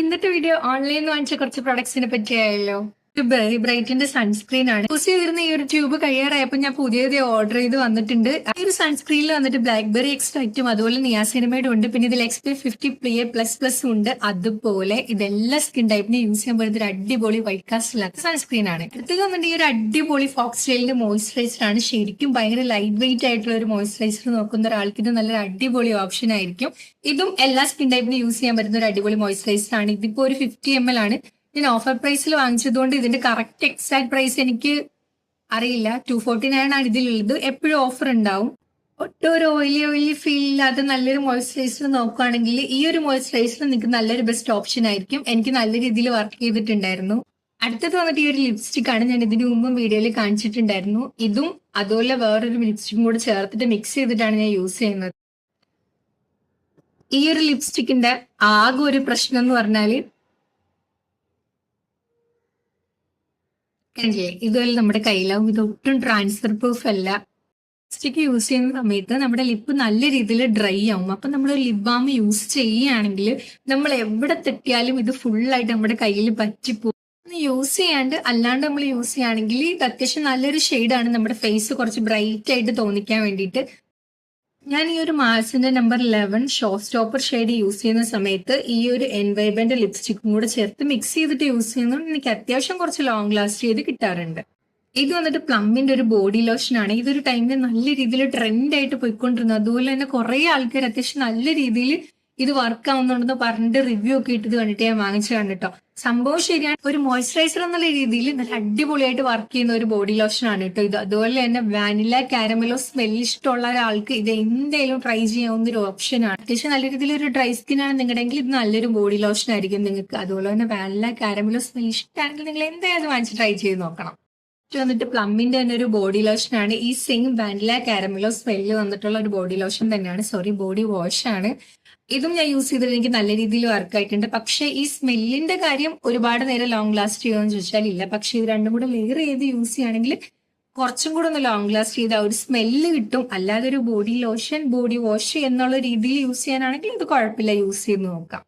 ഇന്നത്തെ വീഡിയോ ഓൺലൈനിൽ വാങ്ങിച്ച കുറച്ച് പ്രൊഡക്ട്സിനെ പറ്റിയായല്ലോ. ബെറി ബ്രൈറ്റിന്റെ സൺസ്ക്രീൻ ആണ് യൂസ് ചെയ്തിരുന്ന. ഈ ഒരു ട്യൂബ് കഴിയാറായപ്പോൾ ഞാൻ പുതിയത് ഓർഡർ ചെയ്ത് വന്നിട്ടുണ്ട്. ഈ ഒരു സൺസ്ക്രീനിൽ വന്നിട്ട് ബ്ലാക്ക്ബെറി എക്സ്ട്രാക്റ്റും അതുപോലെ നിയാസിനമൈഡും ഉണ്ട്. പിന്നെ ഇതിൽ SPF 50 PA++ ഉണ്ട്. അതുപോലെ ഇതെല്ലാ സ്കിൻ ടൈപ്പിനെ യൂസ് ചെയ്യാൻ പറ്റുന്ന ഒരു അടിപൊളി വൈറ്റ് കാസ്റ്റ് ഇല്ലാത്ത സൺസ്ക്രീൻ ആണ്. അടുത്തത് വന്നിട്ട് ഈ ഒരു അടിപൊളി ഫോക്സ് ടെയിലിന്റെ മോയ്സ്ചറൈസർ ആണ്. ശരിക്കും ഭയങ്കര ലൈറ്റ് വെയിറ്റ് ആയിട്ടുള്ള ഒരു മോയ്സ്ചറൈസർ നോക്കുന്ന ഒരാൾക്ക് ഇത് നല്ലൊരു അടിപൊളി ഓപ്ഷൻ ആയിരിക്കും. ഇതും എല്ലാ സ്കിൻ ടൈപ്പിനും യൂസ് ചെയ്യാൻ പറ്റുന്ന ഒരു അടിപൊളി മോയ്സ്ചറൈസർ ആണ്. ഇതിപ്പോ ഒരു 50 ml ആണ്. ഞാൻ ഓഫർ പ്രൈസിൽ വാങ്ങിച്ചതുകൊണ്ട് ഇതിന്റെ കറക്റ്റ് എക്സാക്ട് പ്രൈസ് എനിക്ക് അറിയില്ല. 249 ആണ് ഇതിലുള്ളത്. എപ്പോഴും ഓഫർ ഉണ്ടാവും. ഒട്ടും ഒരു ഓയിലി ഫീൽ ഇല്ലാത്ത നല്ലൊരു മോയ്സ്ചറൈസർ നോക്കുകയാണെങ്കിൽ ഈ ഒരു മോയ്സ്ചറൈസർ നിങ്ങൾക്ക് നല്ലൊരു ബെസ്റ്റ് ഓപ്ഷൻ ആയിരിക്കും. എനിക്ക് നല്ല രീതിയിൽ വർക്ക് ചെയ്തിട്ടുണ്ടായിരുന്നു. അടുത്തത് വന്നിട്ട് ഈ ഒരു ലിപ്സ്റ്റിക് ആണ്. ഞാൻ ഇതിനു മുമ്പും വീഡിയോയിൽ കാണിച്ചിട്ടുണ്ടായിരുന്നു. ഇതും അതുപോലെ വേറൊരു ലിപ്സ്റ്റിക്കും കൂടെ ചേർത്തിട്ട് മിക്സ് ചെയ്തിട്ടാണ് ഞാൻ യൂസ് ചെയ്യുന്നത്. ഈ ഒരു ലിപ്സ്റ്റിക്കിന്റെ ആകെ ഒരു പ്രശ്നം എന്ന് പറഞ്ഞാല് ഇതുപോലെ നമ്മുടെ കയ്യിലാവും. ഇതൊട്ടും ട്രാൻസ്ഫർ പ്രൂഫ് അല്ല. ലിപ്സ്റ്റിക് യൂസ് ചെയ്യുന്ന സമയത്ത് നമ്മുടെ ലിപ്പ് നല്ല രീതിയിൽ ഡ്രൈ ആവും. അപ്പൊ നമ്മൾ ലിപ് ബാം യൂസ് ചെയ്യുകയാണെങ്കിൽ നമ്മൾ എവിടെ തെറ്റിയാലും ഇത് ഫുള്ളായിട്ട് നമ്മുടെ കയ്യിൽ പറ്റിപ്പോകും. യൂസ് ചെയ്യാണ്ട് അല്ലാണ്ട് നമ്മൾ യൂസ് ചെയ്യുകയാണെങ്കിൽ ഇത് അത്യാവശ്യം നല്ലൊരു ഷെയ്ഡാണ്. നമ്മുടെ ഫേസ് കുറച്ച് ബ്രൈറ്റ് ആയിട്ട് തോന്നിക്കാൻ വേണ്ടിയിട്ട് ഞാൻ ഈ ഒരു മാർസിന്റെ number 11 show stopper shade use ചെയ്യുന്ന സമയത്ത് ഈ ഒരു എൻവൈബന്റെ ലിപ്സ്റ്റിക്കും കൂടെ ചേർത്ത് മിക്സ് ചെയ്തിട്ട് യൂസ് ചെയ്യുന്നതുകൊണ്ട് എനിക്ക് അത്യാവശ്യം കുറച്ച് ലോങ് ലാസ്റ്റ് ചെയ്ത് കിട്ടാറുണ്ട്. ഇത് വന്നിട്ട് പ്ലമ്മിന്റെ ഒരു ബോഡി ലോഷൻ ആണ്. ഇതൊരു ടൈമിൽ നല്ല രീതിയിൽ ട്രെൻഡ് ആയിട്ട് പോയിക്കൊണ്ടിരുന്നു. അതുപോലെ തന്നെ കുറെ ആൾക്കാർ അത്യാവശ്യം നല്ല രീതിയിൽ ഇത് വർക്ക് ആവുന്നുണ്ടെന്ന് പറഞ്ഞിട്ട് റിവ്യൂ ഒക്കെ ഇട്ടത് കണ്ടിട്ട് ഞാൻ വാങ്ങിച്ചതാണ് കേട്ടോ. സംഭവം ശരിയാണ്. ഒരു മോയ്സ്ചറൈസർ എന്നുള്ള രീതിയിൽ നല്ല അടിപൊളിയായിട്ട് വർക്ക് ചെയ്യുന്ന ഒരു ബോഡി ലോഷൻ ആണ് കേട്ടോ ഇത്. അതുപോലെ തന്നെ വാനില കാരമലോ സ്മെല്ല് ഇഷ്ടമുള്ള ഒരാൾക്ക് ഇത് എന്തായാലും ട്രൈ ചെയ്യാവുന്ന ഒരു ഓപ്ഷൻ ആണ്. അത്യാവശ്യം നല്ല രീതിയിൽ ഒരു ഡ്രൈ സ്കിൻ ആണ് നിങ്ങളുടെങ്കിൽ ഇത് നല്ലൊരു ബോഡി ലോഷൻ ആയിരിക്കും നിങ്ങൾക്ക്. അതുപോലെ തന്നെ വാനില കാരമലോ സ്മെല്ല് ഇഷ്ടമാണെങ്കിൽ നിങ്ങൾ എന്തായാലും വാങ്ങിച്ച് ട്രൈ ചെയ്ത് നോക്കണം. വന്നിട്ട് പ്ലമ്മിന്റെ തന്നെ ഒരു ബോഡി ലോഷൻ ആണ്. ഈ സെയിം വാനില കാരമലോ സ്മെല്ല് വന്നിട്ടുള്ള ഒരു ബോഡി ലോഷൻ തന്നെയാണ്. ബോഡി വാഷ് ആണ്. ഇതും ഞാൻ യൂസ് ചെയ്തിട്ട് എനിക്ക് നല്ല രീതിയിൽ വർക്ക് ആയിട്ടുണ്ട്. പക്ഷെ ഈ സ്മെല്ലിന്റെ കാര്യം ഒരുപാട് നേരം ലോങ് ലാസ്റ്റ് ചെയ്യുമെന്ന് ചോദിച്ചാൽ ഇല്ല. പക്ഷെ ഇത് രണ്ടും കൂടെ ലെയർ ചെയ്ത് യൂസ് ചെയ്യുകയാണെങ്കിൽ കുറച്ചും കൂടെ ഒന്ന് ലോങ് ലാസ്റ്റ് ചെയ്ത് ആ ഒരു സ്മെല്ല് കിട്ടും. അല്ലാതെ ഒരു ബോഡി ലോഷൻ ബോഡി വാഷ് എന്നുള്ള രീതിയിൽ യൂസ് ചെയ്യാനാണെങ്കിൽ ഇത് കുഴപ്പമില്ല, യൂസ് ചെയ്ത് നോക്കാം.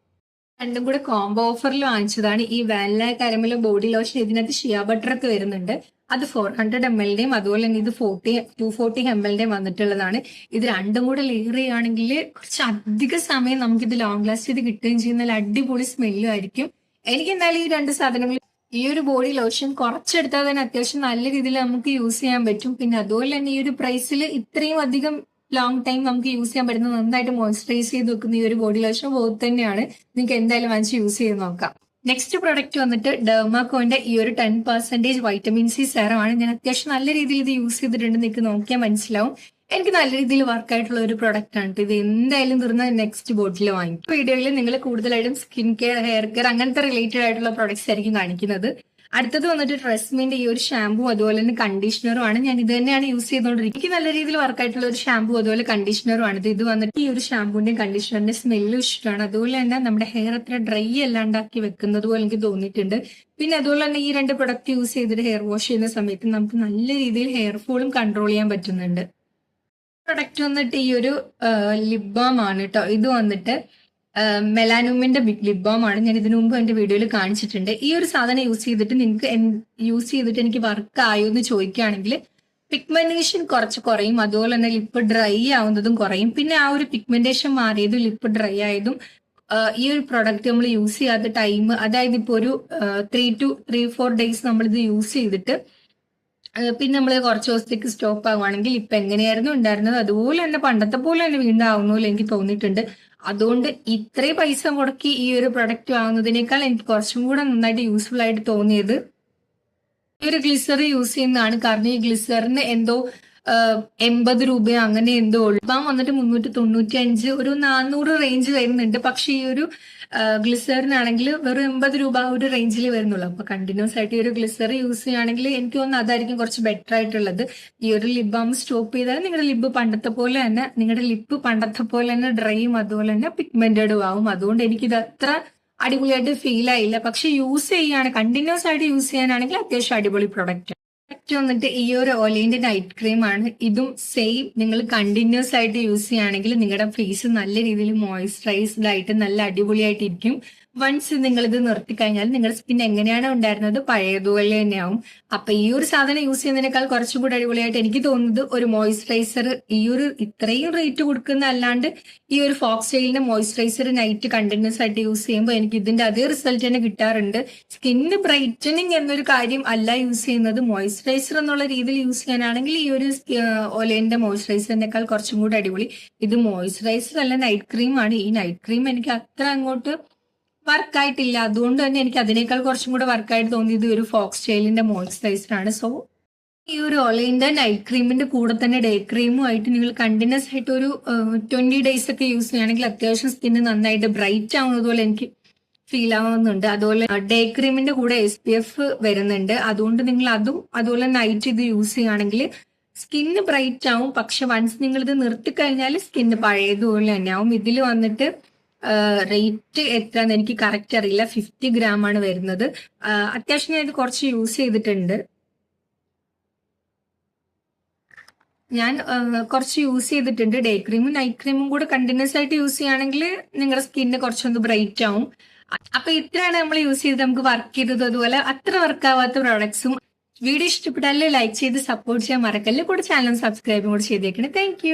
രണ്ടും കൂടെ കോംബോ ഓഫറിൽ വാങ്ങിച്ചതാണ്. ഈ വാനില കാരമലോ ബോഡി ലോഷൻ ഇതിനകത്ത് ഷിയ ബട്ടർ ഒക്കെ വരുന്നുണ്ട്. അത് 400 ml അതുപോലെ തന്നെ ഇത് 240 ml വന്നിട്ടുള്ളതാണ്. ഇത് രണ്ടും കൂടെ ലെയർ ചെയ്യുകയാണെങ്കിൽ കുറച്ച് അധിക സമയം നമുക്കിത് ലോങ് ലാസ്റ്റ് ചെയ്ത് കിട്ടുകയും ചെയ്യുന്ന അടിപൊളി സ്മെല്ലും ആയിരിക്കും. എനിക്ക് എന്തായാലും ഈ രണ്ട് സാധനങ്ങൾ ഈ ഒരു ബോഡി ലോഷൻ കുറച്ചെടുത്താൽ തന്നെ അത്യാവശ്യം നല്ല രീതിയിൽ നമുക്ക് യൂസ് ചെയ്യാൻ പറ്റും. പിന്നെ അതുപോലെ തന്നെ ഈ ഒരു പ്രൈസിൽ ഇത്രയും അധികം ലോങ് ടൈം നമുക്ക് യൂസ് ചെയ്യാൻ പറ്റുന്ന നന്നായിട്ട് മോയ്സ്ചറൈസ് ചെയ്ത് വെക്കുന്ന ഈ ഒരു ബോഡി ലോഷൻ ബോത്ത് തന്നെയാണ്. നിങ്ങൾക്ക് എന്തായാലും വാങ്ങിച്ച് യൂസ് ചെയ്ത് നോക്കാം. നെക്സ്റ്റ് പ്രൊഡക്റ്റ് വന്നിട്ട് ഡെർമാക്കോന്റെ ഈ ഒരു 10% വൈറ്റമിൻ സി സെറം ആണ്. ഞാൻ അത്യാവശ്യം നല്ല രീതിയിൽ ഇത് യൂസ് ചെയ്തിട്ടുണ്ട്. നിങ്ങൾക്ക് നോക്കിയാൽ മനസ്സിലാവും. എനിക്ക് നല്ല രീതിയിൽ വർക്ക് ആയിട്ടുള്ള ഒരു പ്രൊഡക്റ്റ് ആണ്. ഇത് എന്തായാലും തീർന്ന നെക്സ്റ്റ് ബോട്ടിൽ വാങ്ങിക്കും. വീഡിയോയിൽ നിങ്ങൾ കൂടുതലായിട്ടും സ്കിൻ കെയർ, ഹെയർ കെയർ അങ്ങനത്തെ റിലേറ്റഡ് ആയിട്ടുള്ള പ്രൊഡക്ട്സ് ആയിരിക്കും കാണിക്കുന്നത്. അടുത്തത് വന്നിട്ട് ട്രെസ്മിന്റെ ഈ ഒരു ഷാമ്പൂ അതുപോലെ തന്നെ കണ്ടീഷണറും ആണ്. ഞാൻ ഇത് തന്നെയാണ് യൂസ് ചെയ്തുകൊണ്ടിരിക്കുന്നത്. എനിക്ക് നല്ല രീതിയിൽ വർക്ക് ആയിട്ടുള്ള ഒരു ഷാമ്പൂ അതുപോലെ കണ്ടീഷണറും ആണ്. ഇത് വന്നിട്ട് ഈ ഒരു ഷാമ്പൂന്റെയും കണ്ടീഷണറിന്റെ സ്മെല്ലും ഇഷ്ടമാണ്. അതുപോലെ തന്നെ നമ്മുടെ ഹെയർ അത്ര ഡ്രൈ അല്ലാണ്ടാക്കി വെക്കുന്നത് പോലെ എനിക്ക് തോന്നിയിട്ടുണ്ട്. പിന്നെ അതുപോലെ തന്നെ ഈ രണ്ട് പ്രൊഡക്റ്റ് യൂസ് ചെയ്തിട്ട് ഹെയർ വാഷ് ചെയ്യുന്ന സമയത്ത് നമുക്ക് നല്ല രീതിയിൽ ഹെയർ ഫോളും കൺട്രോൾ ചെയ്യാൻ പറ്റുന്നുണ്ട്. പ്രൊഡക്റ്റ് വന്നിട്ട് ഈ ഒരു ലിപ് ബാം ആണ് കേട്ടോ. ഇത് വന്നിട്ട് മെലാനൂമിന്റെ ബിഗ് ലിപ് ബാം ആണ്. ഞാൻ ഇതിനു മുമ്പ് എന്റെ വീഡിയോയിൽ കാണിച്ചിട്ടുണ്ട്. ഈ ഒരു സാധനം യൂസ് ചെയ്തിട്ട് എനിക്ക് വർക്ക് ആയോ എന്ന് ചോദിക്കുകയാണെങ്കിൽ പിഗ്മെന്റേഷൻ കുറച്ച് കുറയും. അതുപോലെ തന്നെ ലിപ്പ് ഡ്രൈ ആവുന്നതും കുറയും. പിന്നെ ആ ഒരു പിഗ്മെന്റേഷൻ മാറിയതും ലിപ്പ് ഡ്രൈ ആയതും ഈ ഒരു പ്രൊഡക്റ്റ് നമ്മൾ യൂസ് ചെയ്യാത്ത ടൈം, അതായത് ഇപ്പോൾ ഒരു 3-4 ഡേയ്സ് നമ്മളിത് യൂസ് ചെയ്തിട്ട് പിന്നെ നമ്മൾ കുറച്ച് ദിവസത്തേക്ക് സ്റ്റോപ്പ് ആവുകയാണെങ്കിൽ ഇപ്പൊ എങ്ങനെയായിരുന്നു ഉണ്ടായിരുന്നത് അതുപോലെ തന്നെ പണ്ടത്തെ പോലെ തന്നെ വീണ്ടും ആവുന്നപോലെ എനിക്ക് തോന്നിയിട്ടുണ്ട്. അതുകൊണ്ട് ഇത്രയും പൈസ മുടക്കി ഈ ഒരു പ്രൊഡക്റ്റ് വാങ്ങുന്നതിനേക്കാൾ എനിക്ക് കുറച്ചും കൂടെ നന്നായിട്ട് യൂസ്ഫുൾ ആയിട്ട് തോന്നിയത് ഈ ഒരു ഗ്ലിസർ യൂസ് ചെയ്യുന്നതാണ്. കാരണം ഈ ഗ്ലിസറിന് എന്തോ 80 രൂപയോ അങ്ങനെ എന്തോ ഉള്ളു. ഇപ്പം വന്നിട്ട് 395 ഒരു 400 റേഞ്ച് വരുന്നുണ്ട്. പക്ഷെ ഈ ഒരു ഗ്ലിസറിനാണെങ്കിൽ വെറും 80 രൂപ ഒരു റേഞ്ചിൽ വരുന്നുള്ളൂ. അപ്പൊ കണ്ടിന്യൂസ് ആയിട്ട് ഈ ഒരു ഗ്ലിസർ യൂസ് ചെയ്യുകയാണെങ്കിൽ എനിക്ക് തോന്നുന്നു അതായിരിക്കും കുറച്ച് ബെറ്റർ ആയിട്ടുള്ളത്. ഈ ഒരു ലിപ് ബാം സ്റ്റോപ്പ് ചെയ്താൽ നിങ്ങളുടെ ലിപ്പ് പണ്ടത്തെ പോലെ തന്നെ ഡ്രൈയും അതുപോലെ തന്നെ പിഗ്മെന്റഡും ആവും. അതുകൊണ്ട് എനിക്കിത് അത്ര അടിപൊളിയായിട്ട് ഫീൽ ആയില്ല. പക്ഷെ യൂസ് ചെയ്യാണ് കണ്ടിന്യൂസ് ആയിട്ട് യൂസ് ചെയ്യാനാണെങ്കിൽ അത്യാവശ്യം അടിപൊളി പ്രൊഡക്റ്റ്. നെക്സ്റ്റ് വന്നിട്ട് ഈ ഒരു ഒലൈന്റെ നൈറ്റ് ക്രീം ആണ്. ഇതും സെയിം നിങ്ങൾ കണ്ടിന്യൂസ് ആയിട്ട് യൂസ് ചെയ്യുകയാണെങ്കിൽ നിങ്ങളുടെ ഫേസ് നല്ല രീതിയിൽ മോയ്സ്ചറൈസ്ഡ് ആയിട്ട് നല്ല അടിപൊളിയായിട്ടിരിക്കും. വൺസ് നിങ്ങൾ ഇത് നിർത്തി കഴിഞ്ഞാൽ നിങ്ങളുടെ സ്കിൻ എങ്ങനെയാണോ ഉണ്ടായിരുന്നത് പഴയതുപോലെ തന്നെയാവും. അപ്പൊ ഈ ഒരു സാധനം യൂസ് ചെയ്യുന്നതിനേക്കാൾ കുറച്ചും കൂടി അടിപൊളിയായിട്ട് എനിക്ക് തോന്നുന്നത് ഒരു മോയ്സ്ചറൈസർ ഇത്രയും റേറ്റ് കൊടുക്കുന്ന അല്ലാണ്ട് ഈ ഒരു ഫോക്സ് ടെയിലിന്റെ മോയ്സ്ചറൈസർ നൈറ്റ് കണ്ടിന്യൂസ് ആയിട്ട് യൂസ് ചെയ്യുമ്പോൾ എനിക്ക് ഇതിന്റെ അതേ റിസൾട്ട് തന്നെ കിട്ടാറുണ്ട്. സ്കിന്ന് ബ്രൈറ്റനിങ് എന്നൊരു കാര്യം അല്ല യൂസ് ചെയ്യുന്നത്, മോയ്സ്ചറൈസർ എന്നുള്ള രീതിയിൽ യൂസ് ചെയ്യാനാണെങ്കിൽ ഈ ഒരു ഒലേന്റെ മോയ്സ്ചറൈസറിനേക്കാൾ കുറച്ചും കൂടി അടിപൊളി. ഇത് മോയ്സ്ചറൈസർ അല്ല, നൈറ്റ് ക്രീം ആണ്. ഈ നൈറ്റ് ക്രീം എനിക്ക് അത്ര അങ്ങോട്ട് വർക്കായിട്ടില്ല, അതുകൊണ്ട് തന്നെ എനിക്ക് അതിനേക്കാൾ കുറച്ചും കൂടെ വർക്കായിട്ട് തോന്നിയത് ഒരു ഫോക്സ് ടെയിലിന്റെ മോയ്സ്ചറൈസർ ആണ്. സോ ഈ ഒരു ഒലൈൻ്റെ നൈറ്റ് ക്രീമിന്റെ കൂടെ തന്നെ ഡേ ക്രീമും ആയിട്ട് നിങ്ങൾ കണ്ടിന്യൂസ് ആയിട്ട് ഒരു 20 days ഒക്കെ യൂസ് ചെയ്യുകയാണെങ്കിൽ അത്യാവശ്യം സ്കിന്ന് നന്നായിട്ട് ബ്രൈറ്റ് ആവുന്നത് പോലെ എനിക്ക് ഫീൽ ആവുന്നുണ്ട്. അതുപോലെ ഡേ ക്രീമിന്റെ കൂടെ SPF വരുന്നുണ്ട്, അതുകൊണ്ട് നിങ്ങൾ അതും അതുപോലെ നൈറ്റ് ഇത് യൂസ് ചെയ്യുകയാണെങ്കിൽ സ്കിന്ന് ബ്രൈറ്റ് ആവും. പക്ഷെ വൺസ് നിങ്ങൾ ഇത് നിർത്തിക്കഴിഞ്ഞാൽ സ്കിന്ന് പഴയതുപോലെ തന്നെ ആവും. ഇതിൽ വന്നിട്ട് റേറ്റ് എത്രയാന്ന് എനിക്ക് കറക്റ്റ് അറിയില്ല. 50 gram ആണ് വരുന്നത്. അത്യാവശ്യം ഞാൻ ഇത് കുറച്ച് യൂസ് ചെയ്തിട്ടുണ്ട്. കുറച്ച് യൂസ് ചെയ്തിട്ടുണ്ട്. ഡേ ക്രീമും നൈറ്റ് ക്രീമും കൂടെ കണ്ടിന്യൂസ് ആയിട്ട് യൂസ് ചെയ്യുകയാണെങ്കിൽ നിങ്ങളുടെ സ്കിന്ന് കുറച്ചൊന്ന് ബ്രൈറ്റ് ആവും. അപ്പൊ ഇത്രയാണ് നമ്മൾ യൂസ് ചെയ്ത് നമുക്ക് വർക്ക് ചെയ്തത്. അതുപോലെ അത്ര വർക്ക് ആവാത്ത പ്രോഡക്ട്സും. വീഡിയോ ഇഷ്ടപ്പെട്ടാൽ ലൈക്ക് ചെയ്ത് സപ്പോർട്ട് ചെയ്യാൻ മറക്കല്ലേ. കൂടെ ചാനൽ സബ്സ്ക്രൈബും കൂടെ ചെയ്തേക്കണേ. താങ്ക്